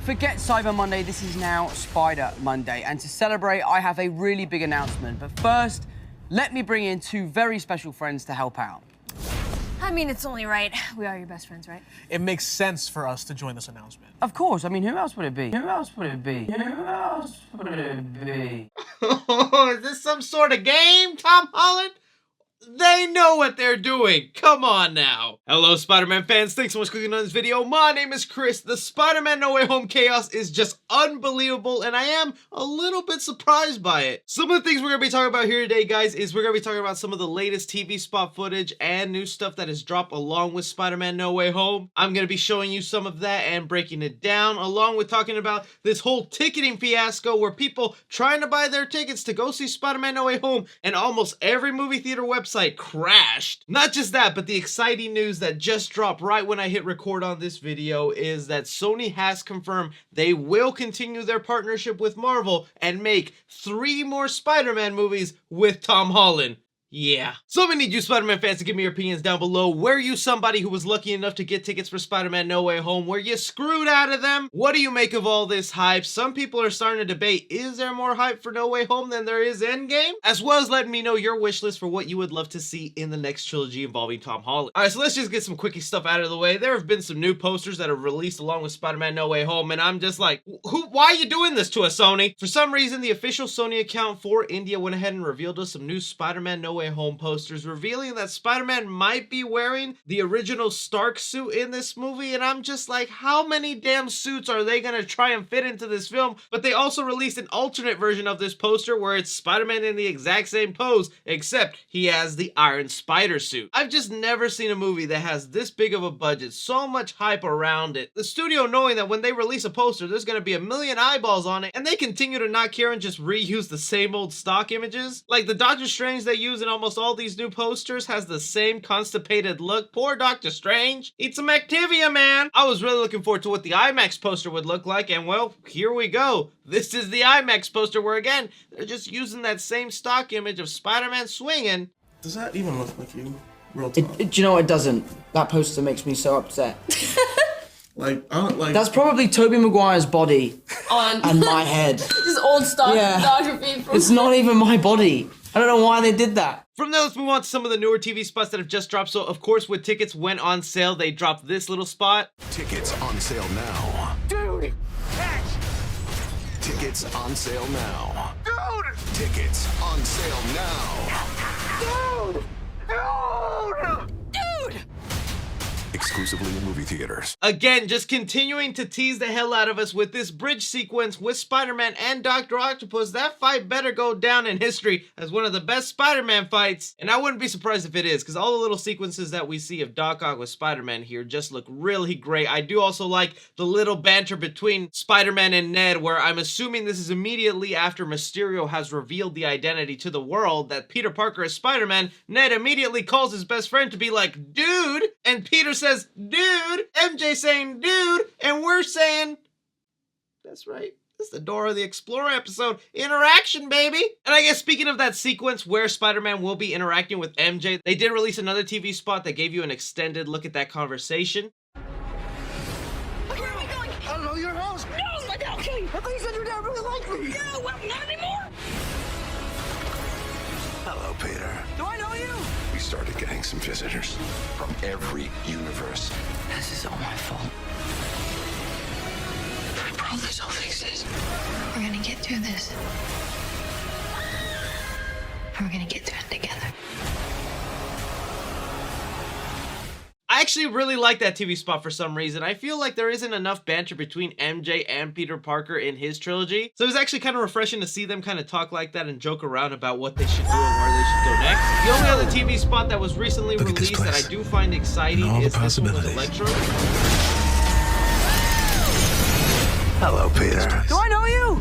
Forget Cyber Monday, this is now Spider Monday. And to celebrate, I have a really big announcement. But first, let me bring in two very special friends to help out. I mean, it's only right. We are your best friends, right? It makes sense for us to join this announcement. Of course. I mean, who else would it be? Who else would it be? Who else would it be? Is this some sort of game, Tom Holland? They know what they're doing. Come on now. Hello, Spider-Man fans. Thanks so much for clicking on this video. My name is Chris. The Spider-Man No Way Home chaos is just unbelievable, and I am a little bit surprised by it. Some of the things we're going to be talking about here today, guys, is we're going to be talking about some of the latest TV spot footage and new stuff that has dropped along with Spider-Man No Way Home. I'm going to be showing you some of that and breaking it down, along with talking about this whole ticketing fiasco where people trying to buy their tickets to go see Spider-Man No Way Home, and almost every movie theater website crashed. Not just that, but the exciting news that just dropped right when I hit record on this video is that Sony has confirmed they will continue their partnership with Marvel and make 3 more Spider-Man movies with Tom Holland. Yeah. So I'm gonna need you Spider-Man fans to give me your opinions down below. Were you somebody who was lucky enough to get tickets for Spider-Man No Way Home? Were you screwed out of them? What do you make of all this hype? Some people are starting to debate, is there more hype for No Way Home than there is Endgame? As well as letting me know your wish list for what you would love to see in the next trilogy involving Tom Holland. Alright, so let's just get some quickie stuff out of the way. There have been some new posters that have released along with Spider-Man No Way Home, and I'm just like, why are you doing this to us, Sony? For some reason, the official Sony account for India went ahead and revealed us some new Spider-Man No Way Home posters, revealing that Spider-Man might be wearing the original Stark suit in this movie, and I'm just like, how many damn suits are they gonna try and fit into this film? But they also released an alternate version of this poster where it's Spider-Man in the exact same pose, except he has the Iron Spider suit. I've just never seen a movie that has this big of a budget, so much hype around it. The studio knowing that when they release a poster, there's gonna be a million eyeballs on it, and they continue to not care and just reuse the same old stock images. Like the Doctor Strange they use in almost all these new posters has the same constipated look. Poor Doctor Strange. Eat some Activia, man. I was really looking forward to what the IMAX poster would look like, and well, here we go. This is the IMAX poster where, again, they're just using that same stock image of Spider-Man swinging. Does that even look like you? Real talk. Do you know what, it doesn't? That poster makes me so upset. Like, I don't like... That's probably Tobey Maguire's body and my head. Just old stock photography. It's not even my body. I don't know why they did that. From there, let's move on to some of the newer TV spots that have just dropped. So, of course, when tickets went on sale, they dropped this little spot. Tickets on sale now. Dude! Catch! Tickets on sale now. Dude! Tickets on sale now. Dude! Dude! Dude! Exclusively in movie theaters. Again, just continuing to tease the hell out of us with this bridge sequence with Spider-Man and Dr. Octopus. That fight better go down in history as one of the best Spider-Man fights. And I wouldn't be surprised if it is, because all the little sequences that we see of Doc Ock with Spider-Man here just look really great. I do also like the little banter between Spider-Man and Ned, where I'm assuming this is immediately after Mysterio has revealed the identity to the world that Peter Parker is Spider-Man. Ned immediately calls his best friend to be like, dude, and Peter says, dude, MJ saying dude, and we're saying, that's right, this is the Dora the Explorer episode, interaction, baby. And I guess speaking of that sequence where Spider-Man will be interacting with MJ, they did release another TV spot that gave you an extended look at that conversation. Where are we going? I don't know your house. No, my dad kill you. I thought you said your dad really liked me. No, well, not anymore. Hello, Peter. Do I know you? We started getting some visitors from every universe. This is all my fault. I promise I'll fix this. We're gonna get through this. We're gonna get through it together. I actually really like that TV spot for some reason. I feel like there isn't enough banter between MJ and Peter Parker in his trilogy. So it was actually kind of refreshing to see them kind of talk like that and joke around about what they should do and where they should go next. The only other TV spot that was recently released that I do find exciting is this one with Electro. Hello, Peter. Do I know you?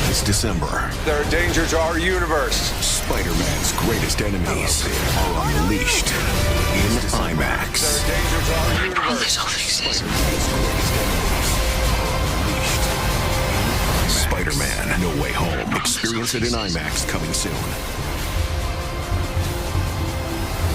It's December. They're a danger to our universe. Spider-Man's greatest enemies are unleashed in IMAX. They're a danger to our universe. Promise I'll fix this. Spider-Man No Way Home. Experience it in IMAX coming soon.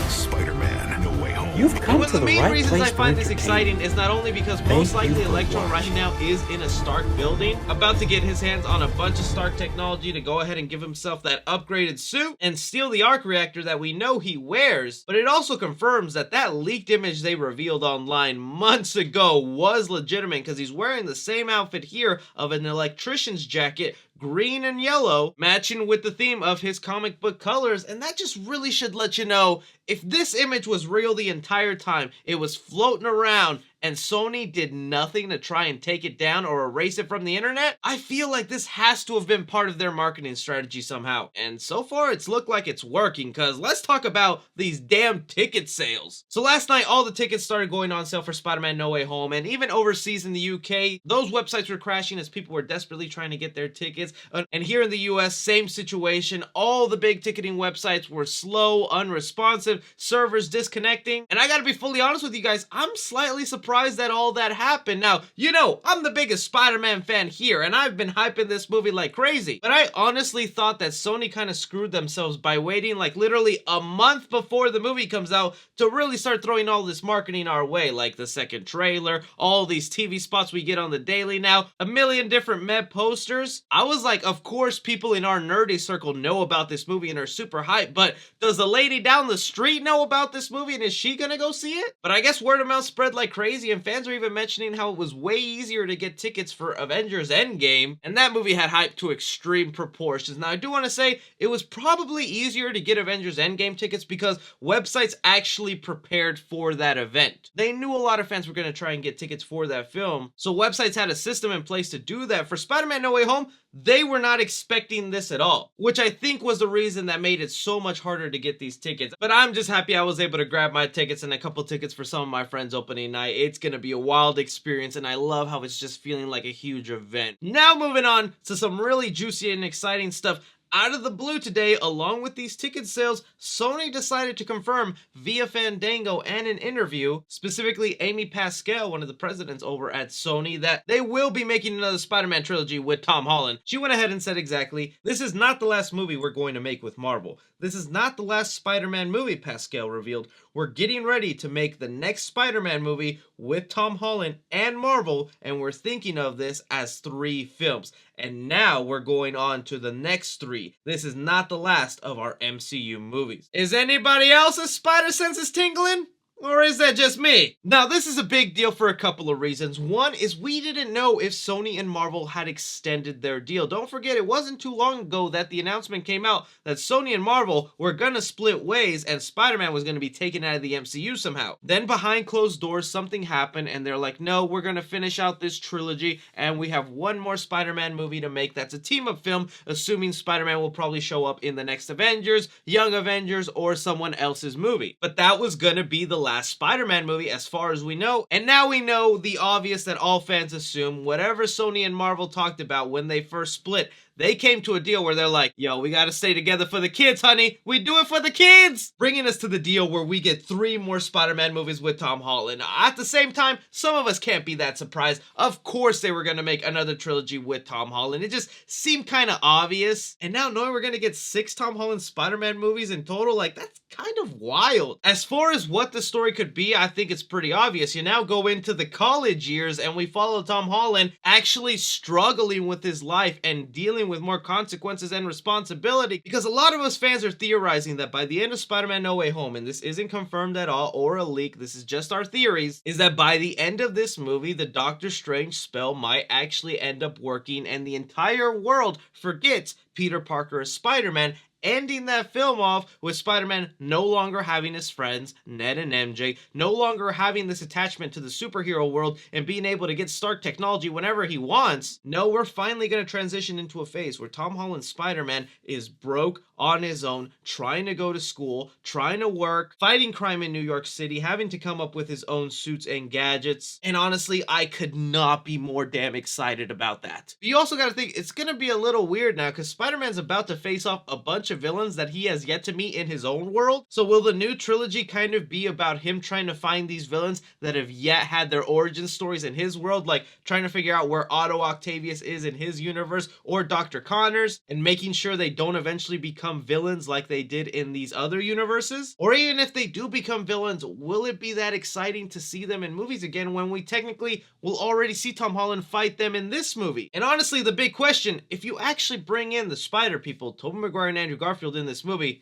Spider-Man No Way Home. You've come One of to the the main right reasons place I for find this entertainment. exciting is not only because Thank most you likely for Electro right watching. now is in a Stark building, about to get his hands on a bunch of Stark technology to go ahead and give himself that upgraded suit and steal the arc reactor that we know he wears. But it also confirms that that leaked image they revealed online months ago was legitimate, because he's wearing the same outfit here of an electrician's jacket, green and yellow, matching with the theme of his comic book colors. And that just really should let you know, if this image was real the entire time, it was floating around, and Sony did nothing to try and take it down or erase it from the internet, I feel like this has to have been part of their marketing strategy somehow. And so far, it's looked like it's working, because let's talk about these damn ticket sales. So last night, all the tickets started going on sale for Spider-Man No Way Home, and even overseas in the UK, those websites were crashing as people were desperately trying to get their tickets. And here in the US, same situation. All the big ticketing websites were slow, unresponsive, servers disconnecting. And I gotta be fully honest with you guys, I'm slightly surprised that all that happened. Now, you know, I'm the biggest Spider-Man fan here, and I've been hyping this movie like crazy. But I honestly thought that Sony kind of screwed themselves by waiting like literally a month before the movie comes out to really start throwing all this marketing our way, like the second trailer, all these TV spots we get on the daily now, a million different med posters. I was like, of course people in our nerdy circle know about this movie and are super hyped, but does the lady down the street know about this movie, and is she gonna go see it? But I guess word of mouth spread like crazy, and fans are even mentioning how it was way easier to get tickets for Avengers Endgame, and that movie had hype to extreme proportions. Now I do want to say it was probably easier to get Avengers Endgame tickets because websites actually prepared for that event. They knew a lot of fans were going to try and get tickets for that film, so websites had a system in place to do that. For Spider-Man No Way Home, they were not expecting this at all, which I think was the reason that made it so much harder to get these tickets. But I'm just happy I was able to grab my tickets and a couple tickets for some of my friends opening night. It's gonna be a wild experience, and I love how it's just feeling like a huge event. Now moving on to some really juicy and exciting stuff. Out of the blue today, along with these ticket sales, Sony decided to confirm via Fandango and an interview, specifically Amy Pascal, one of the presidents over at Sony, that they will be making another Spider-Man trilogy with Tom Holland. She went ahead and said exactly, "This is not the last movie we're going to make with Marvel. This is not the last Spider-Man movie," Pascal revealed. "We're getting ready to make the next Spider-Man movie with Tom Holland and Marvel, and we're thinking of this as 3 films. And now we're going on to the next 3. This is not the last of our MCU movies." Is anybody else's spider senses tingling? Or is that just me? Now, this is a big deal for a couple of reasons. One is we didn't know if Sony and Marvel had extended their deal. Don't forget, it wasn't too long ago that the announcement came out that Sony and Marvel were gonna split ways and Spider-Man was gonna be taken out of the MCU somehow. Then behind closed doors, something happened and they're like, no, we're gonna finish out this trilogy and we have one more Spider-Man movie to make that's a team-up film, assuming Spider-Man will probably show up in the next Avengers, Young Avengers, or someone else's movie. But that was gonna be the last Spider-Man movie as far as we know, and now we know the obvious that all fans assume. Whatever Sony and Marvel talked about when they first split, they came to a deal where they're like, yo, we gotta stay together for the kids, honey. We do it for the kids. Bringing us to the deal where we get 3 more Spider-Man movies with Tom Holland. At the same time, some of us can't be that surprised. Of course they were gonna make another trilogy with Tom Holland. It just seemed kind of obvious. And now knowing we're gonna get 6 Tom Holland Spider-Man movies in total, like, that's kind of wild. As far as what the story could be, I think it's pretty obvious. You now go into the college years and we follow Tom Holland actually struggling with his life and dealing with more consequences and responsibility, because a lot of us fans are theorizing that by the end of Spider-Man No Way Home, and this isn't confirmed at all or a leak, this is just our theories, is that by the end of this movie, the Doctor Strange spell might actually end up working and the entire world forgets Peter Parker as Spider-Man, ending that film off with Spider-Man no longer having his friends, Ned and MJ, no longer having this attachment to the superhero world and being able to get Stark technology whenever he wants. No, we're finally going to transition into a phase where Tom Holland's Spider-Man is broke on his own, trying to go to school, trying to work, fighting crime in New York City, having to come up with his own suits and gadgets. And honestly, I could not be more damn excited about that. But you also got to think, it's going to be a little weird now because Spider-Man's about to face off a bunch of villains that he has yet to meet in his own world. So will the new trilogy kind of be about him trying to find these villains that have yet had their origin stories in his world, like trying to figure out where Otto Octavius is in his universe or Dr. Connors, and making sure they don't eventually become become villains like they did in these other universes? Or even if they do become villains, will it be that exciting to see them in movies again when we technically will already see Tom Holland fight them in this movie? And honestly, the big question, if you actually bring in the Spider people, Tobey Maguire and Andrew Garfield in this movie,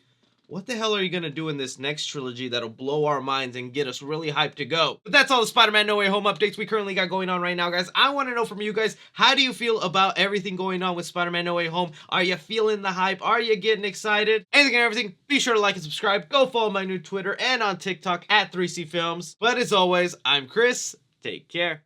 what the hell are you going to do in this next trilogy that'll blow our minds and get us really hyped to go? But that's all the Spider-Man No Way Home updates we currently got going on right now, guys. I want to know from you guys, how do you feel about everything going on with Spider-Man No Way Home? Are you feeling the hype? Are you getting excited? Anything and everything, be sure to like and subscribe. Go follow my new Twitter and on TikTok at 3C Films. But as always, I'm Chris. Take care.